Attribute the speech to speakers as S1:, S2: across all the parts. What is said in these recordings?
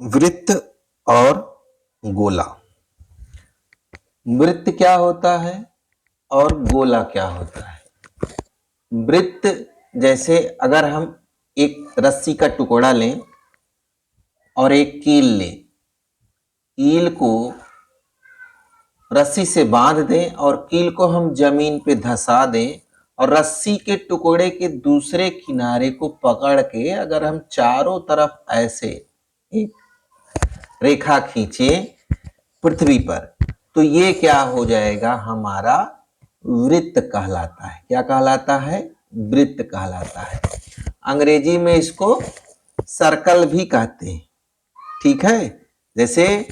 S1: वृत्त और गोला। वृत्त क्या होता है और गोला क्या होता है? वृत्त जैसे अगर हम एक रस्सी का टुकड़ा लें और एक कील लें, कील को रस्सी से बांध दें और कील को हम जमीन पे धंसा दें और रस्सी के टुकड़े के दूसरे किनारे को पकड़ के अगर हम चारों तरफ ऐसे एक रेखा खींचे पृथ्वी पर, तो ये क्या हो जाएगा? हमारा वृत्त कहलाता है। क्या कहलाता है? वृत्त कहलाता है। अंग्रेजी में इसको सर्कल भी कहते हैं। ठीक है, जैसे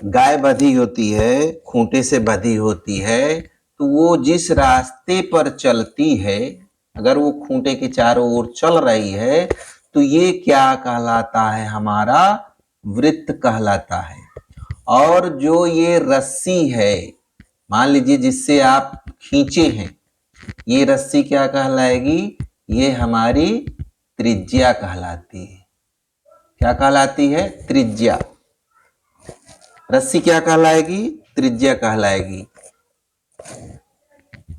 S1: गाय बंधी होती है, खूंटे से बंधी होती है, तो वो जिस रास्ते पर चलती है, अगर वो खूंटे के चारों ओर चल रही है, तो ये क्या कहलाता है? हमारा वृत्त कहलाता है। और जो ये रस्सी है, मान लीजिए जिससे आप खींचे हैं, ये रस्सी क्या कहलाएगी? ये हमारी त्रिज्या कहलाती है। क्या कहलाती है? त्रिज्या। रस्सी क्या कहलाएगी? त्रिज्या कहलाएगी।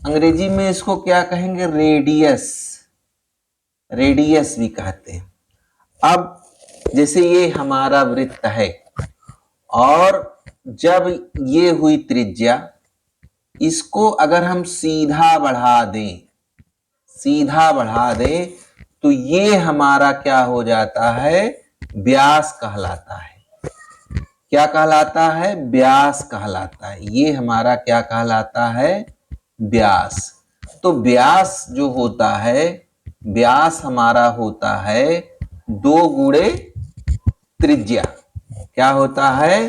S1: अंग्रेजी में इसको क्या कहेंगे? रेडियस। रेडियस भी कहते हैं। अब जैसे ये हमारा वृत्त है और जब ये हुई त्रिज्या, इसको अगर हम सीधा बढ़ा दें, सीधा बढ़ा दें, तो ये हमारा क्या हो जाता है? व्यास कहलाता है। क्या कहलाता है? व्यास कहलाता है। ये हमारा क्या कहलाता है? व्यास। तो व्यास जो होता है, व्यास हमारा होता है 2 गुणे त्रिज्या। क्या होता है?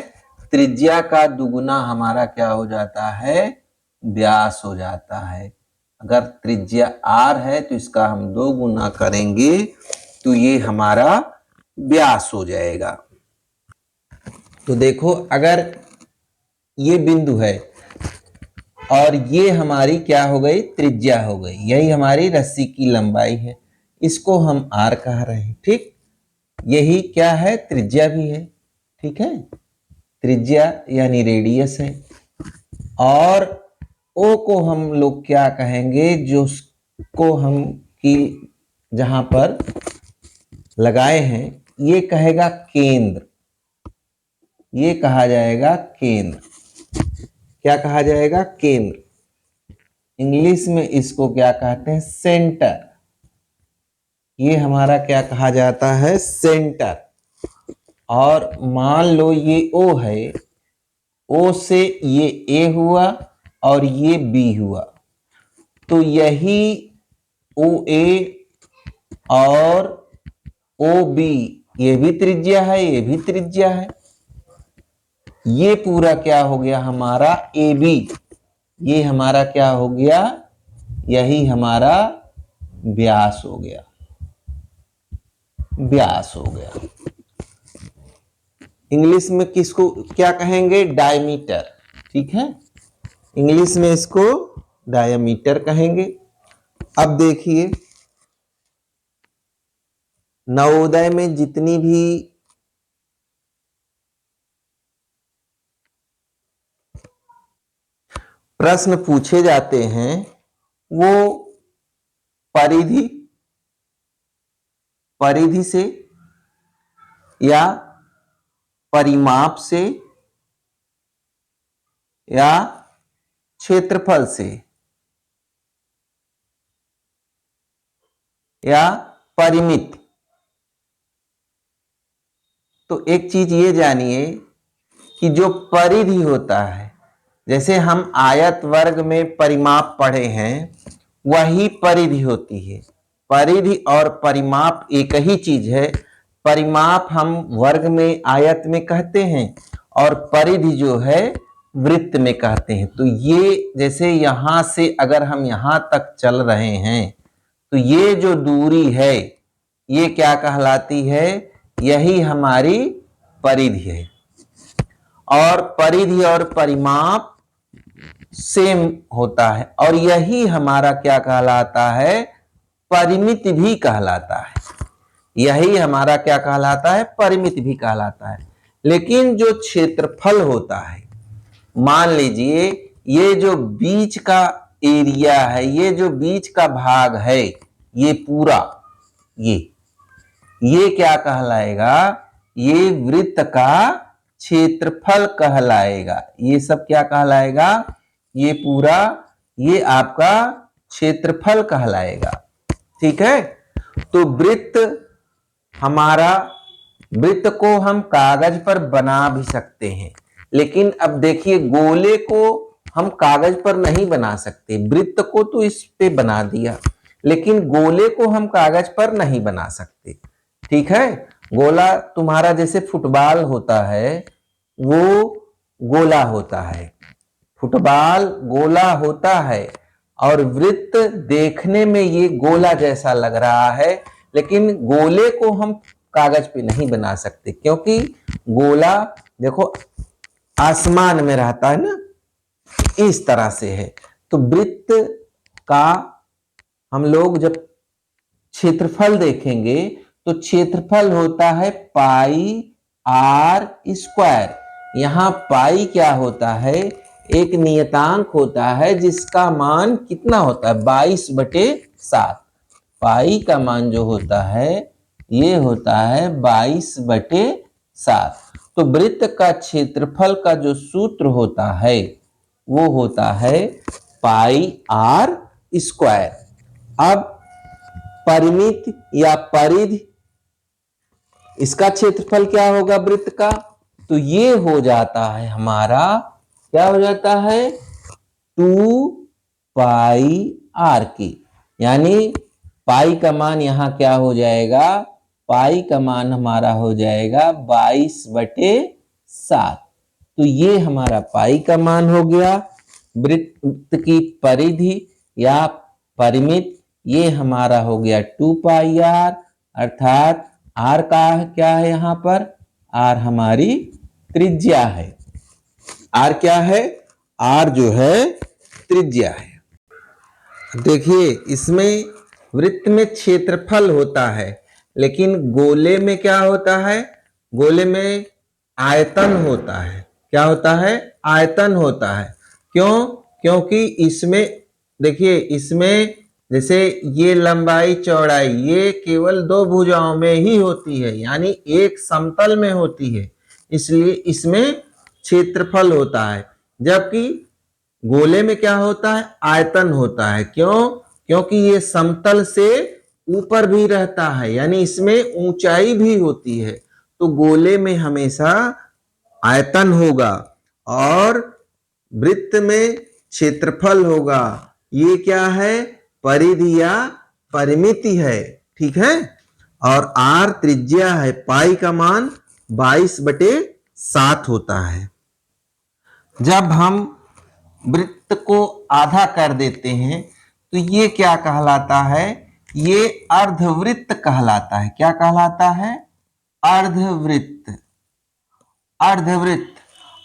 S1: त्रिज्या का दुगुना हमारा क्या हो जाता है? व्यास हो जाता है। अगर त्रिज्या r है तो इसका हम 2 गुना करेंगे तो ये हमारा व्यास हो जाएगा। तो देखो, अगर ये बिंदु है और ये हमारी क्या हो गई? त्रिज्या हो गई। यही हमारी रस्सी की लंबाई है, इसको हम r कह रहे हैं। ठीक, यही क्या है? त्रिज्या भी है। ठीक है, त्रिज्या यानी रेडियस है। और ओ को हम लोग क्या कहेंगे? जो को हम की जहां पर लगाए हैं, ये कहेगा केंद्र। ये कहा जाएगा केंद्र। क्या कहा जाएगा? केंद्र। इंग्लिश में इसको क्या कहते हैं? सेंटर। ये हमारा क्या कहा जाता है? सेंटर। और मान लो ये O है, O से ये A हुआ और ये B हुआ, तो यही OA और OB ये भी त्रिज्या है, ये भी त्रिज्या है। ये पूरा क्या हो गया? हमारा AB। ये हमारा क्या हो गया? यही हमारा व्यास हो गया। व्यास हो गया। इंग्लिश में किसको क्या कहेंगे? डायमीटर। ठीक है, इंग्लिश में इसको डायमीटर कहेंगे। अब देखिए, नवोदय में जितनी भी प्रश्न पूछे जाते हैं वो परिधि परिधि से या परिमाप से या क्षेत्रफल से या परिमित। तो एक चीज ये जानिए कि जो परिधि होता है, जैसे हम आयत वर्ग में परिमाप पढ़े हैं, वही परिधि होती है। परिधि और परिमाप एक ही चीज है। परिमाप हम वर्ग में, आयत में कहते हैं और परिधि जो है वृत्त में कहते हैं। तो ये जैसे यहां से अगर हम यहां तक चल रहे हैं, तो ये जो दूरी है ये क्या कहलाती है? यही हमारी परिधि है। और परिधि और परिमाप सेम होता है और यही हमारा क्या कहलाता है? परिमित भी कहलाता है। यही हमारा क्या कहलाता है, परिमिति भी कहलाता है। लेकिन जो क्षेत्रफल होता है, मान लीजिए ये जो बीच का एरिया है, ये जो बीच का भाग है, ये पूरा, ये क्या कहलाएगा, ये वृत्त का क्षेत्रफल कहलाएगा। ये सब क्या कहलाएगा, ये पूरा, ये आपका क्षेत्रफल कहलाएगा। ठीक है, तो वृत्त हमारा, वृत्त को हम कागज पर बना भी सकते हैं, लेकिन अब देखिए गोले को हम कागज पर नहीं बना सकते। वृत्त को तो इस पे बना दिया, लेकिन गोले को हम कागज पर नहीं बना सकते। ठीक है, गोला तुम्हारा जैसे फुटबॉल होता है, वो गोला होता है, फुटबॉल गोला होता है, और वृत्त देखने में ये गोला जैसा लग रहा है, लेकिन गोले को हम कागज पे नहीं बना सकते, क्योंकि गोला देखो आसमान में रहता है ना, इस तरह से है। तो वृत्त का हम लोग जब क्षेत्रफल देखेंगे तो क्षेत्रफल होता है पाई आर स्क्वायर। यहां पाई क्या होता है, एक नियतांक होता है जिसका मान कितना होता है, 22/7। पाई का मान जो होता है ये होता है 22/7। तो वृत्त का क्षेत्रफल का जो सूत्र होता है वो होता है पाई आर स्क्वायर। अब परिमित या परिधि, इसका क्षेत्रफल क्या होगा वृत्त का, तो ये हो जाता है हमारा, क्या हो जाता है, 2πr की, यानी पाई का मान यहां क्या हो जाएगा, पाई का मान हमारा हो जाएगा 22/7। तो ये हमारा पाई का मान हो गया। वृत्त की परिधि या परिमित ये हमारा हो गया 2πr, अर्थात r का क्या है, यहां पर r हमारी त्रिज्या है। r क्या है, r जो है त्रिज्या है। देखिए इसमें वृत्त में क्षेत्रफल होता है, लेकिन गोले में क्या होता है, गोले में आयतन होता है। क्या होता है, आयतन होता है। क्यों, क्योंकि इसमें देखिए, इसमें जैसे ये लंबाई चौड़ाई ये केवल दो भुजाओं में ही होती है, यानी एक समतल में होती है, इसलिए इसमें क्षेत्रफल होता है। जबकि गोले में क्या होता है, आयतन होता है। क्यों, क्योंकि ये समतल से ऊपर भी रहता है, यानी इसमें ऊंचाई भी होती है। तो गोले में हमेशा आयतन होगा और वृत्त में क्षेत्रफल होगा। ये क्या है, परिधि या परिमिति है। ठीक है, और r त्रिज्या है, पाई का मान 22/7 होता है। जब हम वृत्त को आधा कर देते हैं तो ये क्या कहलाता है, ये अर्धवृत्त कहलाता है। क्या कहलाता है, अर्धवृत्त, अर्धवृत्त।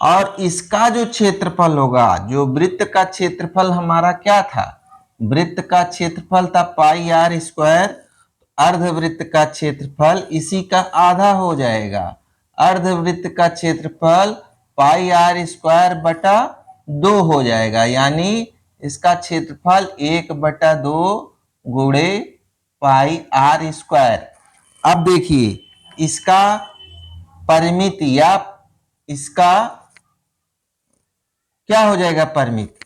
S1: और इसका जो क्षेत्रफल होगा, जो वृत्त का क्षेत्रफल हमारा क्या था, वृत्त का क्षेत्रफल था पाई आर स्क्वायर, अर्धवृत्त का क्षेत्रफल इसी का आधा हो जाएगा। अर्धवृत्त का क्षेत्रफल पाई आर स्क्वायर बटा 2 हो जाएगा, यानी इसका क्षेत्रफल 1/2 गुणे पाई आर स्क्वायर। अब देखिए इसका परिमित या इसका क्या हो जाएगा, परिमित,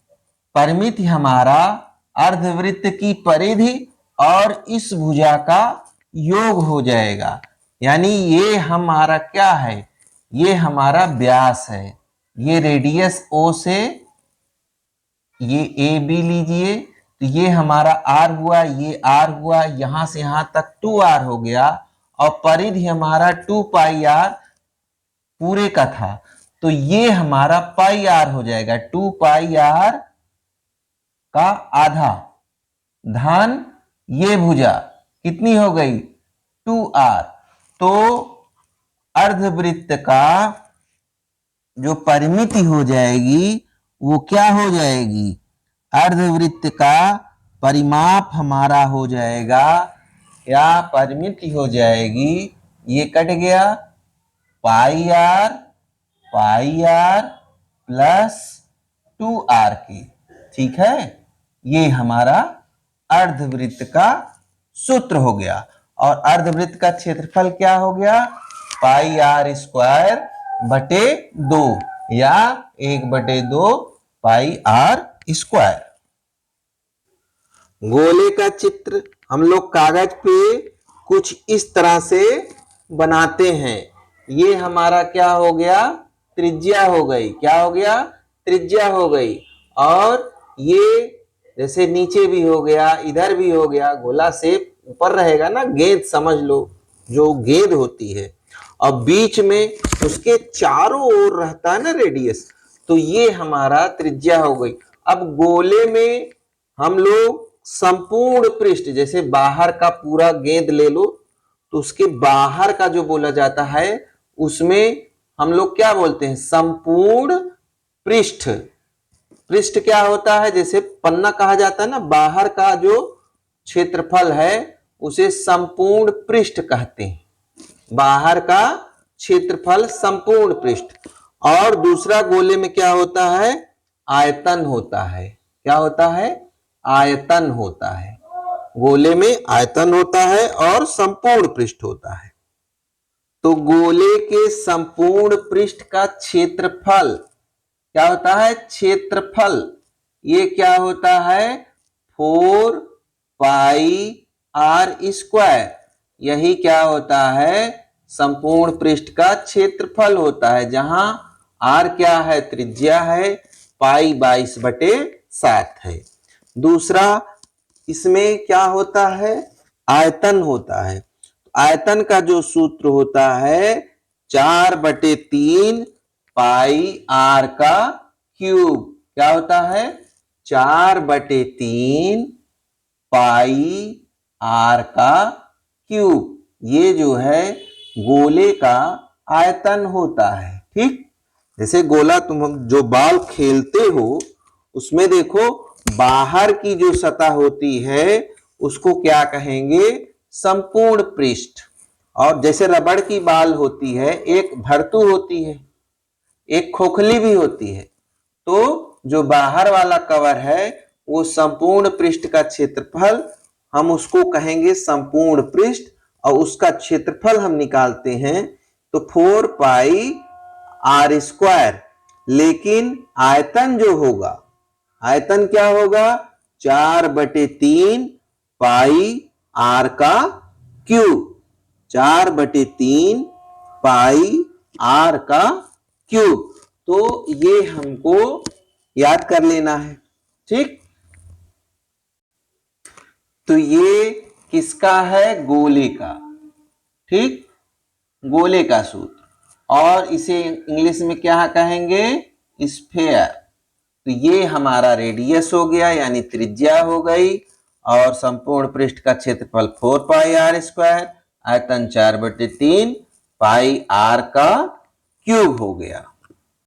S1: परिमित हमारा अर्धवृत्त की परिधि और इस भुजा का योग हो जाएगा। यानी ये हमारा क्या है, ये हमारा व्यास है, ये रेडियस ओ से ये ए बी लीजिए, तो ये हमारा आर हुआ, ये आर हुआ, यहां से यहां तक 2r हो गया, और परिधि हमारा 2πr पूरे का था, तो ये हमारा पाई आर हो जाएगा। 2πr का आधा धन ये भुजा कितनी हो गई, 2r। तो अर्धवृत्त का जो परिमिति हो जाएगी वो क्या हो जाएगी, अर्धवृत्त का परिमाप हमारा हो जाएगा क्या परिमिति हो जाएगी, ये कट गया, पाई आर प्लस 2r की। ठीक है, ये हमारा अर्धवृत्त का सूत्र हो गया। और अर्धवृत्त का क्षेत्रफल क्या हो गया, पाई आर स्क्वायर बटे 2 या 1/2 पाई आर स्क्वायर। गोले का चित्र हम लोग कागज पे कुछ इस तरह से बनाते हैं। ये हमारा क्या हो गया, त्रिज्या हो गई। क्या हो गया, त्रिज्या हो गई। और ये जैसे नीचे भी हो गया, इधर भी हो गया, गोला शेप ऊपर रहेगा ना, गेंद समझ लो, जो गेंद होती है, और बीच में उसके चारों ओर रहता है ना रेडियस, तो ये हमारा त्रिज्या हो गई। अब गोले में हम लोग संपूर्ण पृष्ठ, जैसे बाहर का पूरा गेंद ले लो, तो उसके बाहर का जो बोला जाता है उसमें हम लोग क्या बोलते हैं, संपूर्ण पृष्ठ। पृष्ठ क्या होता है, जैसे पन्ना कहा जाता है ना, बाहर का जो क्षेत्रफल है उसे संपूर्ण पृष्ठ कहते हैं। बाहर का क्षेत्रफल संपूर्ण पृष्ठ। और दूसरा गोले में क्या होता है, आयतन होता है। क्या होता है, आयतन होता है। गोले में आयतन होता है और संपूर्ण पृष्ठ होता है। तो गोले के संपूर्ण पृष्ठ का क्षेत्रफल क्या होता है, क्षेत्रफल, ये क्या होता है, 4 पाई आर स्क्वायर। यही क्या होता है, संपूर्ण पृष्ठ का क्षेत्रफल होता है, जहां आर क्या है, त्रिज्या है, पाई 22/7 है। दूसरा इसमें क्या होता है, आयतन होता है। आयतन का जो सूत्र होता है 4/3 पाई आर का क्यूब। क्या होता है, 4/3 पाई आर का क्यूब। ये जो है गोले का आयतन होता है। ठीक, जैसे गोला तुम जो बॉल खेलते हो उसमें देखो बाहर की जो सतह होती है उसको क्या कहेंगे, संपूर्ण पृष्ठ। और जैसे रबड़ की बॉल होती है, एक भरतू होती है, एक खोखली भी होती है, तो जो बाहर वाला कवर है वो संपूर्ण पृष्ठ का क्षेत्रफल, हम उसको कहेंगे संपूर्ण पृष्ठ, और उसका क्षेत्रफल हम निकालते हैं तो 4 पाई आर स्क्वायर। लेकिन आयतन जो होगा, आयतन क्या होगा, 4/3 पाई आर का क्यूब। 4/3 पाई आर का क्यूब। तो ये हमको याद कर लेना है। ठीक, तो ये किसका है, गोले का। ठीक, गोले का सूत्र। और इसे इंग्लिश में क्या कहेंगे, स्फेयर। तो ये हमारा रेडियस हो गया, यानी त्रिज्या हो गई, और संपूर्ण पृष्ठ का क्षेत्रफल 4 पाई आर स्क्वायर, आयतन 4/3 पाई आर का क्यूब हो गया।